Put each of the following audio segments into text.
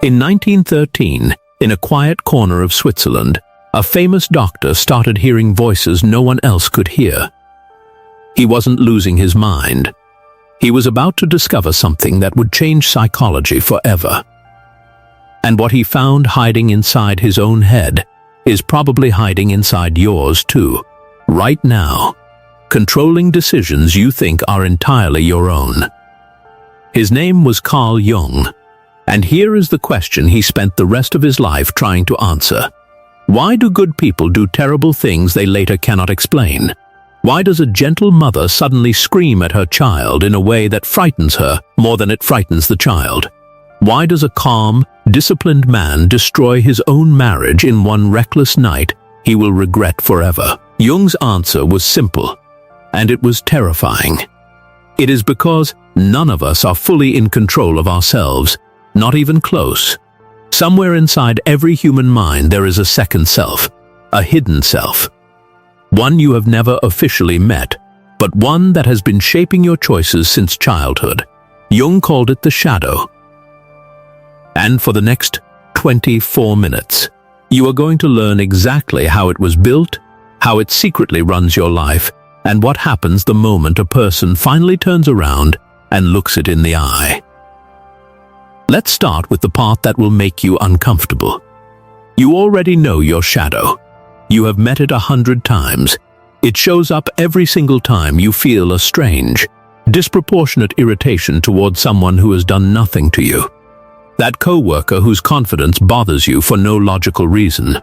In 1913, in a quiet corner of Switzerland, a famous doctor started hearing voices no one else could hear. He wasn't losing his mind. He was about to discover something that would change psychology forever. And what he found hiding inside his own head is probably hiding inside yours too, right now, controlling decisions you think are entirely your own. His name was Carl Jung, and here is the question he spent the rest of his life trying to answer. Why do good people do terrible things they later cannot explain? Why does a gentle mother suddenly scream at her child in a way that frightens her more than it frightens the child? Why does a calm, disciplined man destroy his own marriage in one reckless night he will regret forever? Jung's answer was simple, and it was terrifying. It is because none of us are fully in control of ourselves, not even close. Somewhere inside every human mind there is a second self, a hidden self. One you have never officially met, but one that has been shaping your choices since childhood. Jung called it the shadow. And for the next 24 minutes, you are going to learn exactly how it was built, how it secretly runs your life, and what happens the moment a person finally turns around and looks it in the eye. Let's start with the part that will make you uncomfortable. You already know your shadow. You have met it 100 times. It shows up every single time you feel a strange, disproportionate irritation towards someone who has done nothing to you. That coworker whose confidence bothers you for no logical reason.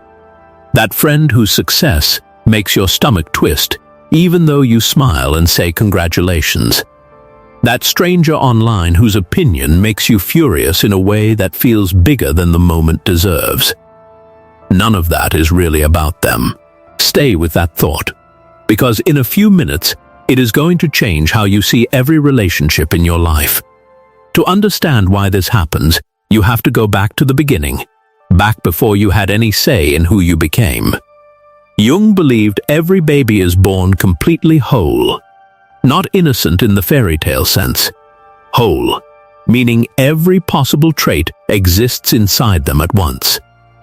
That friend whose success makes your stomach twist, even though you smile and say congratulations. That stranger online whose opinion makes you furious in a way that feels bigger than the moment deserves. None of that is really about them. Stay with that thought, because in a few minutes, it is going to change how you see every relationship in your life. To understand why this happens, you have to go back to the beginning, back before you had any say in who you became. Jung believed every baby is born completely whole. Not innocent in the fairy tale sense. Whole, meaning every possible trait exists inside them at once.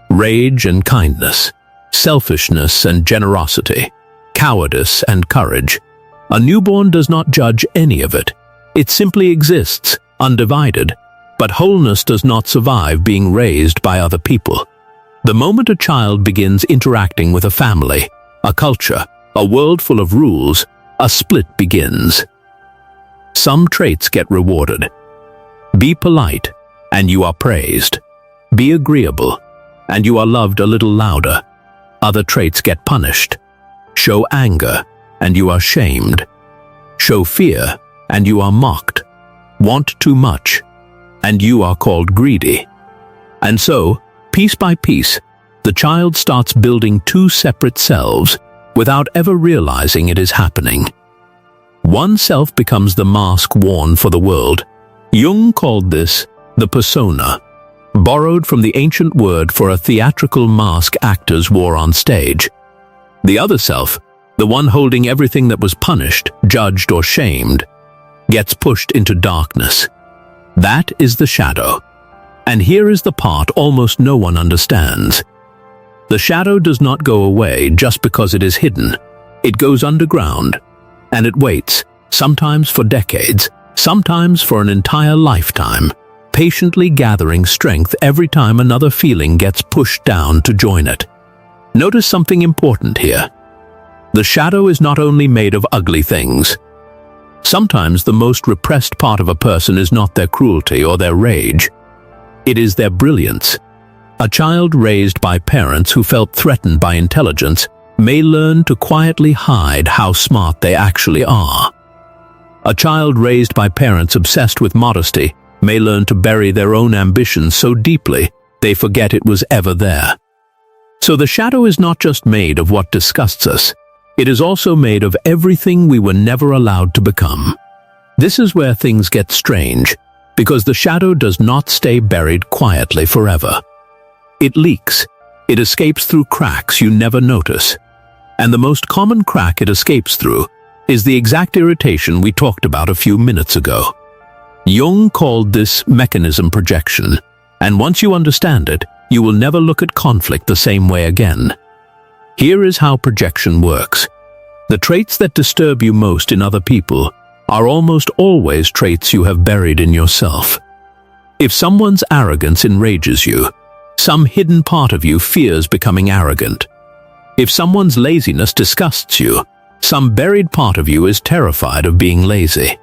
Rage and kindness, selfishness and generosity, cowardice and courage. A newborn does not judge any of it. It simply exists, undivided. But wholeness does not survive being raised by other people. The moment a child begins interacting with a family, a culture, a world full of rules, a split begins. Some traits get rewarded. Be polite, and you are praised. Be agreeable, and you are loved a little louder. Other traits get punished. Show anger, and you are shamed. Show fear, and you are mocked. Want too much, and you are called greedy. And so, piece by piece, the child starts building two separate selves without ever realizing it is happening. One self becomes the mask worn for the world. Jung called this the persona, borrowed from the ancient word for a theatrical mask actors wore on stage. The other self, the one holding everything that was punished, judged, or shamed, gets pushed into darkness. That is the shadow. And here is the part almost no one understands. The shadow does not go away just because it is hidden. It goes underground, and it waits, sometimes for decades, sometimes for an entire lifetime, patiently gathering strength every time another feeling gets pushed down to join it. Notice something important here. The shadow is not only made of ugly things. Sometimes the most repressed part of a person is not their cruelty or their rage. It is their brilliance. A child raised by parents who felt threatened by intelligence may learn to quietly hide how smart they actually are. A child raised by parents obsessed with modesty may learn to bury their own ambitions so deeply they forget it was ever there. So the shadow is not just made of what disgusts us, it is also made of everything we were never allowed to become. This is where things get strange, because the shadow does not stay buried quietly forever. It leaks. It escapes through cracks you never notice. And the most common crack it escapes through is the exact irritation we talked about a few minutes ago. Jung called this mechanism projection. And once you understand it, you will never look at conflict the same way again. Here is how projection works. The traits that disturb you most in other people are almost always traits you have buried in yourself. If someone's arrogance enrages you, some hidden part of you fears becoming arrogant. If someone's laziness disgusts you, some buried part of you is terrified of being lazy.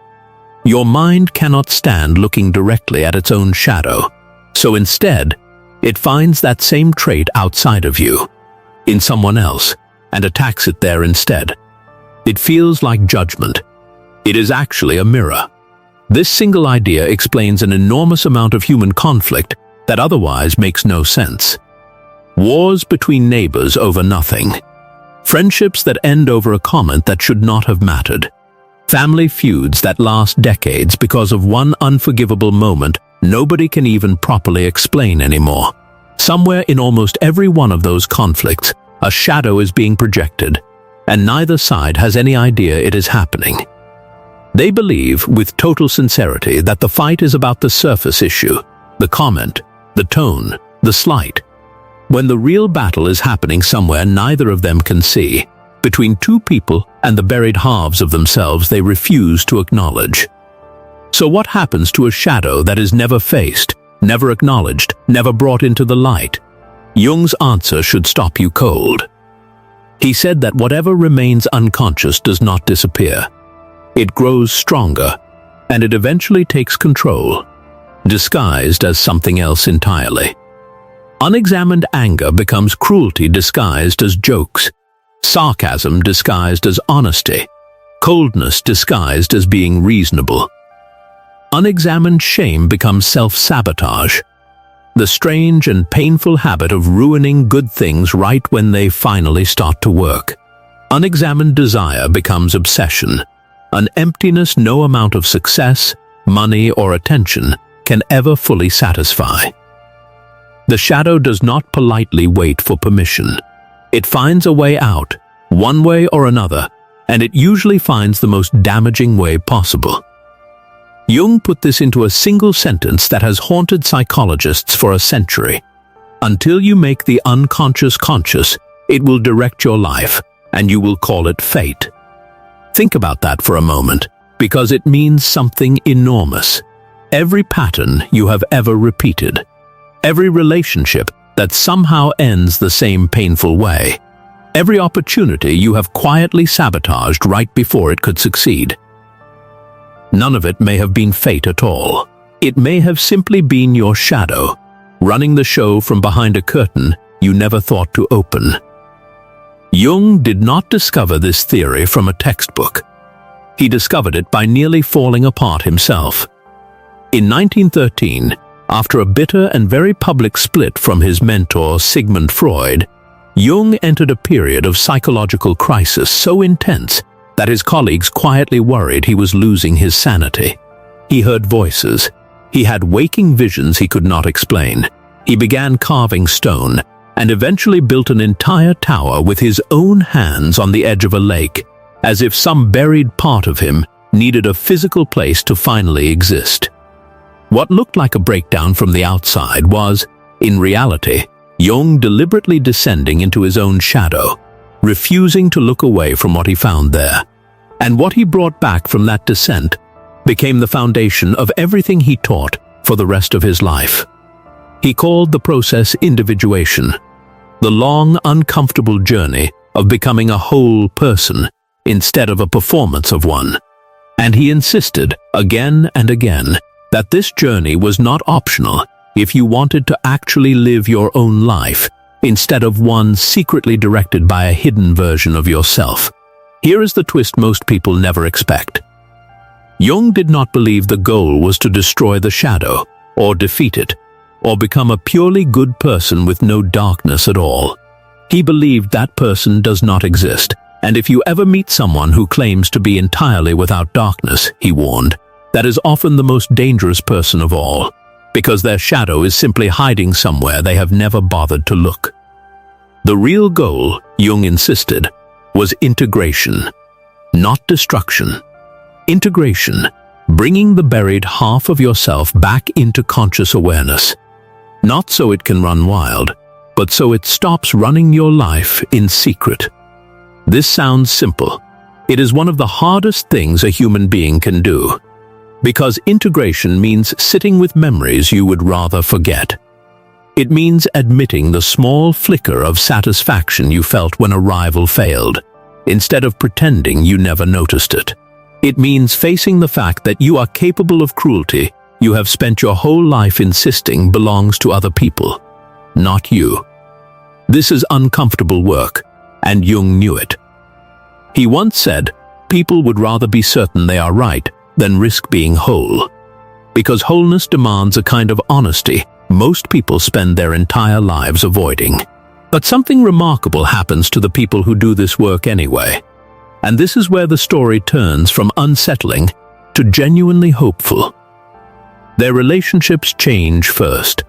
Your mind cannot stand looking directly at its own shadow, so instead, it finds that same trait outside of you, in someone else, and attacks it there instead. It feels like judgment. It is actually a mirror. This single idea explains an enormous amount of human conflict that otherwise makes no sense. Wars between neighbors over nothing. Friendships that end over a comment that should not have mattered. Family feuds that last decades because of one unforgivable moment nobody can even properly explain anymore. Somewhere in almost every one of those conflicts, a shadow is being projected, and neither side has any idea it is happening. They believe, with total sincerity, that the fight is about the surface issue, the comment, the tone, the slight, when the real battle is happening somewhere neither of them can see, between two people and the buried halves of themselves they refuse to acknowledge. So what happens to a shadow that is never faced, never acknowledged, never brought into the light? Jung's answer should stop you cold. He said that whatever remains unconscious does not disappear. It grows stronger, and it eventually takes control, disguised as something else entirely. Unexamined anger becomes cruelty disguised as jokes, sarcasm disguised as honesty, coldness disguised as being reasonable. Unexamined shame becomes self-sabotage, the strange and painful habit of ruining good things right when they finally start to work. Unexamined desire becomes obsession, an emptiness no amount of success, money, or attention can ever fully satisfy. The shadow does not politely wait for permission. It finds a way out, one way or another, and it usually finds the most damaging way possible. Jung put this into a single sentence that has haunted psychologists for a century. Until you make the unconscious conscious, it will direct your life, and you will call it fate. Think about that for a moment, because it means something enormous. Every pattern you have ever repeated, every relationship that somehow ends the same painful way, every opportunity you have quietly sabotaged right before it could succeed. None of it may have been fate at all. It may have simply been your shadow, running the show from behind a curtain you never thought to open. Jung did not discover this theory from a textbook. He discovered it by nearly falling apart himself. In 1913, after a bitter and very public split from his mentor Sigmund Freud, Jung entered a period of psychological crisis so intense that his colleagues quietly worried he was losing his sanity. He heard voices. He had waking visions he could not explain. He began carving stone and eventually built an entire tower with his own hands on the edge of a lake, as if some buried part of him needed a physical place to finally exist. What looked like a breakdown from the outside was, in reality, Jung deliberately descending into his own shadow, refusing to look away from what he found there. And what he brought back from that descent became the foundation of everything he taught for the rest of his life. He called the process individuation, the long, uncomfortable journey of becoming a whole person instead of a performance of one. And he insisted, again and again, that this journey was not optional if you wanted to actually live your own life, instead of one secretly directed by a hidden version of yourself. Here is the twist most people never expect. Jung did not believe the goal was to destroy the shadow, or defeat it, or become a purely good person with no darkness at all. He believed that person does not exist, and if you ever meet someone who claims to be entirely without darkness, he warned, that is often the most dangerous person of all, because their shadow is simply hiding somewhere they have never bothered to look. The real goal, Jung insisted, was integration, not destruction. Integration, bringing the buried half of yourself back into conscious awareness. Not so it can run wild, but so it stops running your life in secret. This sounds simple. It is one of the hardest things a human being can do, because integration means sitting with memories you would rather forget. It means admitting the small flicker of satisfaction you felt when a rival failed, instead of pretending you never noticed it. It means facing the fact that you are capable of cruelty you have spent your whole life insisting belongs to other people, not you. This is uncomfortable work, and Jung knew it. He once said, people would rather be certain they are right than risk being whole. Because wholeness demands a kind of honesty most people spend their entire lives avoiding. But something remarkable happens to the people who do this work anyway. And this is where the story turns from unsettling to genuinely hopeful. Their relationships change first.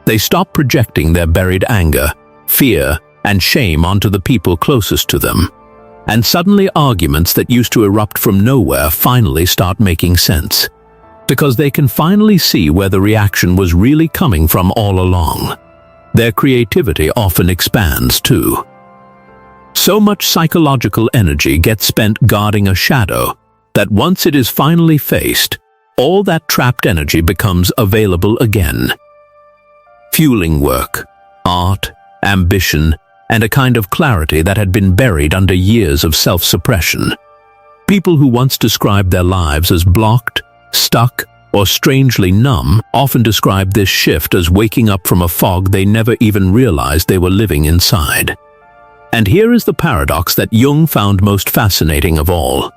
They stop projecting their buried anger, fear, and shame onto the people closest to them. And suddenly arguments that used to erupt from nowhere finally start making sense. Because they can finally see where the reaction was really coming from all along. Their creativity often expands too. So much psychological energy gets spent guarding a shadow that once it is finally faced, all that trapped energy becomes available again. Fueling work, art, ambition, and a kind of clarity that had been buried under years of self-suppression. People who once described their lives as blocked, stuck, or strangely numb often describe this shift as waking up from a fog they never even realized they were living inside. And here is the paradox that Jung found most fascinating of all.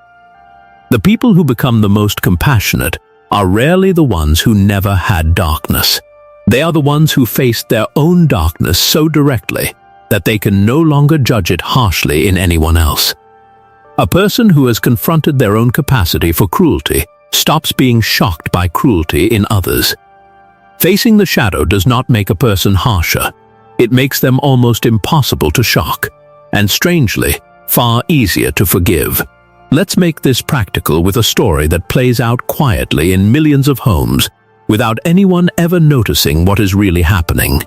The people who become the most compassionate are rarely the ones who never had darkness. They are the ones who faced their own darkness so directly that they can no longer judge it harshly in anyone else. A person who has confronted their own capacity for cruelty stops being shocked by cruelty in others. Facing the shadow does not make a person harsher. It makes them almost impossible to shock, and strangely, far easier to forgive. Let's make this practical with a story that plays out quietly in millions of homes without anyone ever noticing what is really happening.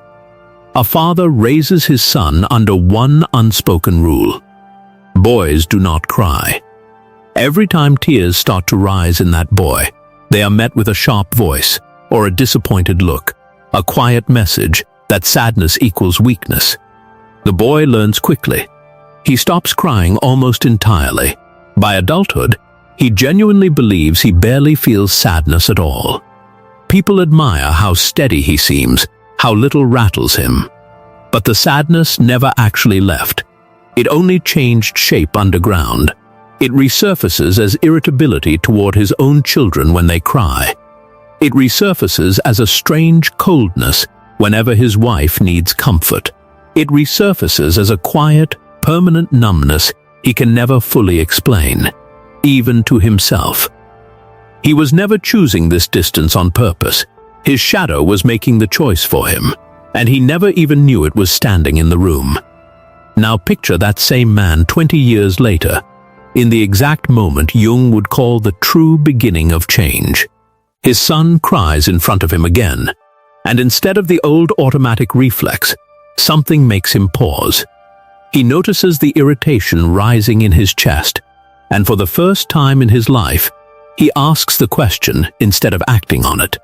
A father raises his son under one unspoken rule. Boys do not cry. Every time tears start to rise in that boy, they are met with a sharp voice or a disappointed look, a quiet message that sadness equals weakness. The boy learns quickly. He stops crying almost entirely. By adulthood, he genuinely believes he barely feels sadness at all. People admire how steady he seems, how little rattles him. But the sadness never actually left. It only changed shape underground. It resurfaces as irritability toward his own children when they cry. It resurfaces as a strange coldness whenever his wife needs comfort. It resurfaces as a quiet, permanent numbness he can never fully explain, even to himself. He was never choosing this distance on purpose. His shadow was making the choice for him, and he never even knew it was standing in the room. Now picture that same man 20 years later, in the exact moment Jung would call the true beginning of change. His son cries in front of him again, and instead of the old automatic reflex, something makes him pause. He notices the irritation rising in his chest, and for the first time in his life, he asks the question instead of acting on it.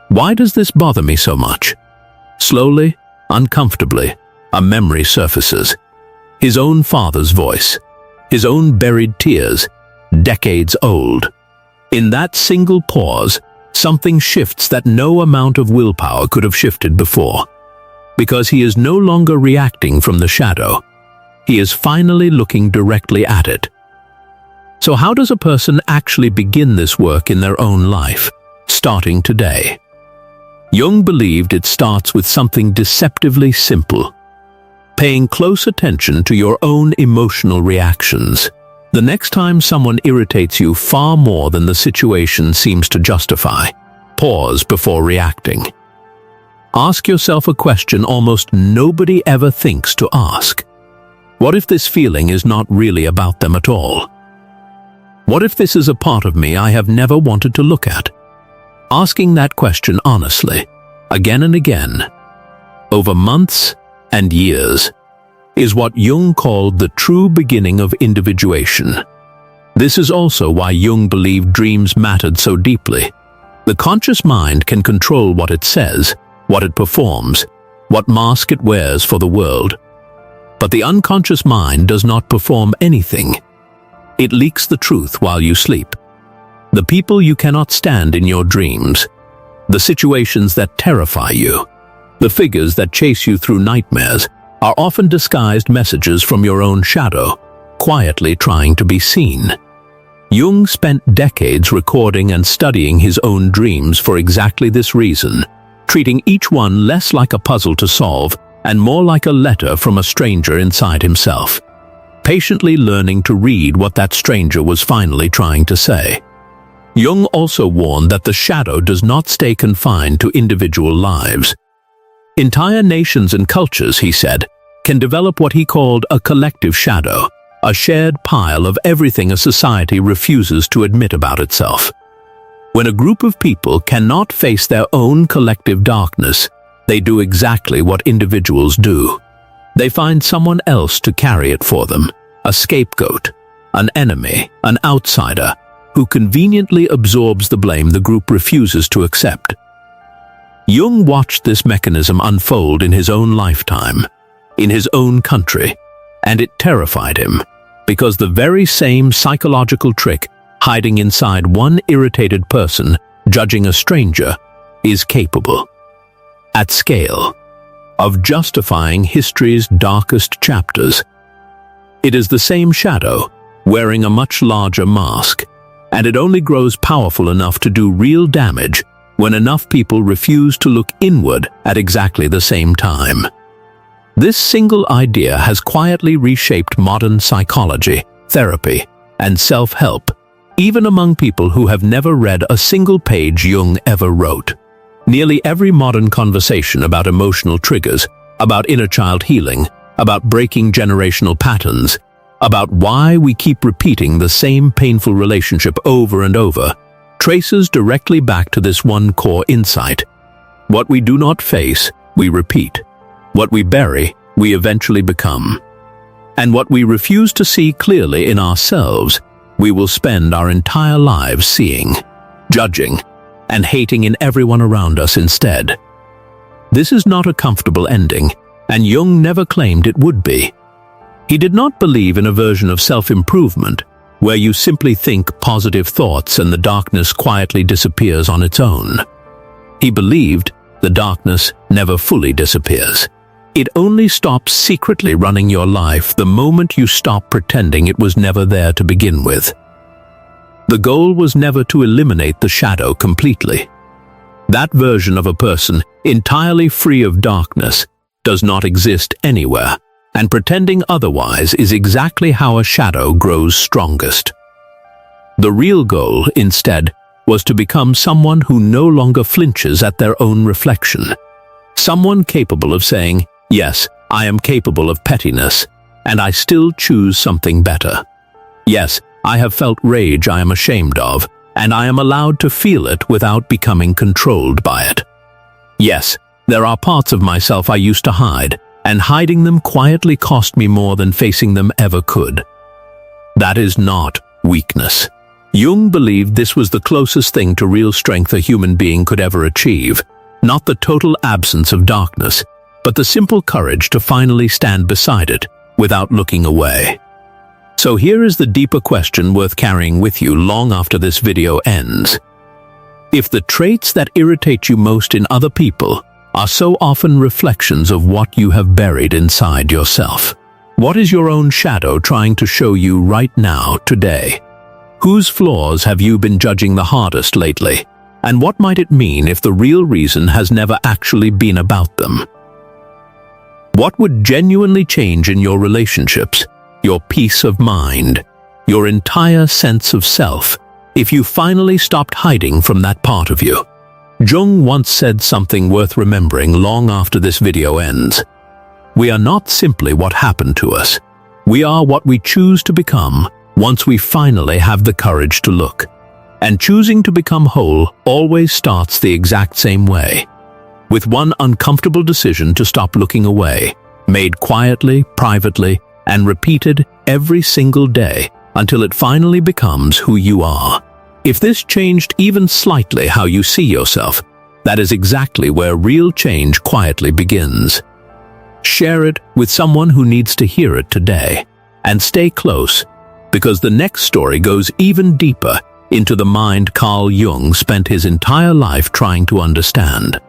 Why does this bother me so much? Slowly, uncomfortably, a memory surfaces. His own father's voice, his own buried tears, decades old. In that single pause, something shifts that no amount of willpower could have shifted before. Because he is no longer reacting from the shadow. He is finally looking directly at it. So how does a person actually begin this work in their own life, starting today? Jung believed it starts with something deceptively simple. Paying close attention to your own emotional reactions. The next time someone irritates you far more than the situation seems to justify, pause before reacting. Ask yourself a question almost nobody ever thinks to ask. What if this feeling is not really about them at all? What if this is a part of me I have never wanted to look at? Asking that question honestly, again and again, over months and years, is what Jung called the true beginning of individuation. This is also why Jung believed dreams mattered so deeply. The conscious mind can control what it says, what it performs, what mask it wears for the world. But the unconscious mind does not perform anything. It leaks the truth while you sleep. The people you cannot stand in your dreams, the situations that terrify you, the figures that chase you through nightmares, are often disguised messages from your own shadow, quietly trying to be seen. Jung spent decades recording and studying his own dreams for exactly this reason, treating each one less like a puzzle to solve and more like a letter from a stranger inside himself, patiently learning to read what that stranger was finally trying to say. Jung also warned that the shadow does not stay confined to individual lives. Entire nations and cultures, he said, can develop what he called a collective shadow, a shared pile of everything a society refuses to admit about itself. When a group of people cannot face their own collective darkness, they do exactly what individuals do. They find someone else to carry it for them, a scapegoat, an enemy, an outsider, who conveniently absorbs the blame the group refuses to accept. Jung watched this mechanism unfold in his own lifetime, in his own country, and it terrified him, because the very same psychological trick hiding inside one irritated person judging a stranger is capable, at scale, of justifying history's darkest chapters. It is the same shadow, wearing a much larger mask, and it only grows powerful enough to do real damage when enough people refuse to look inward at exactly the same time. This single idea has quietly reshaped modern psychology, therapy, and self-help, even among people who have never read a single page Jung ever wrote. Nearly every modern conversation about emotional triggers, about inner child healing, about breaking generational patterns, about why we keep repeating the same painful relationship over and over, traces directly back to this one core insight. What we do not face, we repeat. What we bury, we eventually become. And what we refuse to see clearly in ourselves, we will spend our entire lives seeing, judging, and hating in everyone around us instead. This is not a comfortable ending, and Jung never claimed it would be. He did not believe in a version of self-improvement, where you simply think positive thoughts and the darkness quietly disappears on its own. He believed the darkness never fully disappears. It only stops secretly running your life the moment you stop pretending it was never there to begin with. The goal was never to eliminate the shadow completely. That version of a person, entirely free of darkness, does not exist anywhere, and pretending otherwise is exactly how a shadow grows strongest. The real goal, instead, was to become someone who no longer flinches at their own reflection. Someone capable of saying, "Yes, I am capable of pettiness, and I still choose something better. Yes, I have felt rage I am ashamed of, and I am allowed to feel it without becoming controlled by it. Yes, there are parts of myself I used to hide, and hiding them quietly cost me more than facing them ever could." That is not weakness. Jung believed this was the closest thing to real strength a human being could ever achieve, not the total absence of darkness, but the simple courage to finally stand beside it without looking away. So here is the deeper question worth carrying with you long after this video ends. If the traits that irritate you most in other people are so often reflections of what you have buried inside yourself, what is your own shadow trying to show you right now, today? Whose flaws have you been judging the hardest lately? And what might it mean if the real reason has never actually been about them? What would genuinely change in your relationships, your peace of mind, your entire sense of self, if you finally stopped hiding from that part of you? Jung once said something worth remembering long after this video ends. We are not simply what happened to us. We are what we choose to become once we finally have the courage to look. And choosing to become whole always starts the exact same way. with one uncomfortable decision to stop looking away, made quietly, privately, and repeated every single day until it finally becomes who you are. If this changed even slightly how you see yourself, that is exactly where real change quietly begins. Share it with someone who needs to hear it today, and stay close, because the next story goes even deeper into the mind Carl Jung spent his entire life trying to understand.